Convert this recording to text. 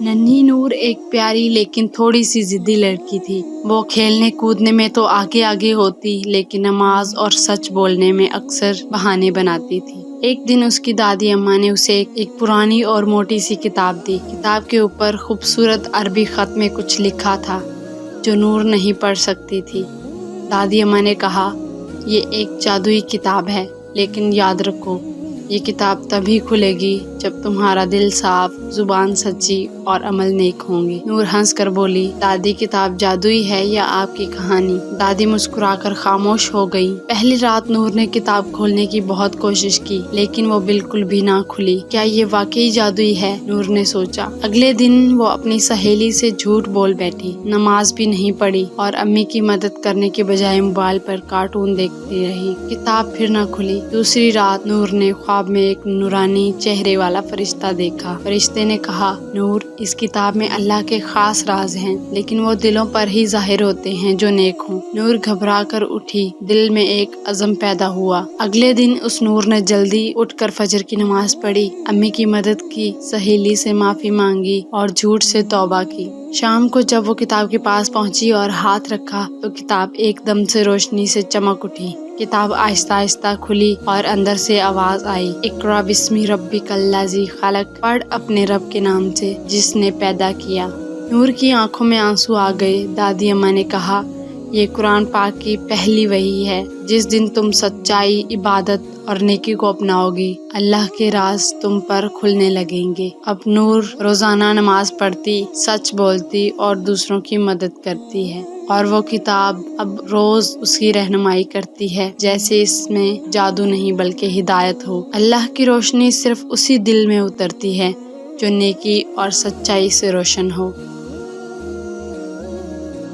नन्ही नूर एक प्यारी लेकिन थोड़ी सी जिद्दी लड़की थी। वो खेलने कूदने में तो आगे आगे होती, लेकिन नमाज और सच बोलने में अक्सर बहाने बनाती थी। एक दिन उसकी दादी अम्मा ने उसे एक पुरानी और मोटी सी किताब दी। किताब के ऊपर खूबसूरत अरबी खत में कुछ लिखा था जो नूर नहीं पढ़ सकती थी। दादी अम्मा ने कहा, ये एक जादुई किताब है, लेकिन याद रखो, ये किताब तभी खुलेगी जब तुम्हारा दिल साफ, जुबान सच्ची और अमल नेक होंगे। नूर हंस कर बोली, दादी किताब जादुई है या आपकी कहानी? दादी मुस्कुराकर खामोश हो गई। पहली रात नूर ने किताब खोलने की बहुत कोशिश की, लेकिन वो बिल्कुल भी ना खुली। क्या ये वाकई जादुई है? नूर ने सोचा। अगले दिन वो अपनी सहेली से झूठ बोल बैठी, नमाज भी नहीं पढ़ी और अम्मी की मदद करने के बजाय मोबाइल पर कार्टून देखती रही। किताब फिर न खुली। दूसरी रात नूर ने ख्वाब में एक नूरानी चेहरे वाला फरिश्ता देखा। फरिश्ते ने कहा, नूर, इस किताब में अल्लाह के खास राज हैं, लेकिन वो दिलों पर ही जाहिर होते हैं जो नेक हों। नूर घबरा कर उठी। दिल में एक अज़म पैदा हुआ। अगले दिन उस नूर ने जल्दी उठकर फजर की नमाज पढ़ी, अम्मी की मदद की, सहेली से माफी मांगी और झूठ से तौबा की। शाम को जब वो किताब के पास पहुंची और हाथ रखा तो किताब एकदम से रोशनी से चमक उठी। किताब आहिस्ता आहिस्ता खुली और अंदर से आवाज आई, इक़रा बिस्मि रब्बिकल्लज़ी खलक़, पढ़ अपने रब के नाम से जिसने पैदा किया। नूर की आंखों में आंसू आ गए। दादी अम्मा ने कहा, ये कुरान पाक की पहली वही है। जिस दिन तुम सच्चाई, इबादत और नेकी को अपनाओगी, अल्लाह के राज तुम पर खुलने लगेंगे। अब नूर रोजाना नमाज पढ़ती, सच बोलती और दूसरों की मदद करती है, और वो किताब अब रोज उसकी रहनुमाई करती है, जैसे इसमें जादू नहीं बल्कि हिदायत हो। अल्लाह की रोशनी सिर्फ उसी दिल में उतरती है जो नेकी और सच्चाई से रोशन हो।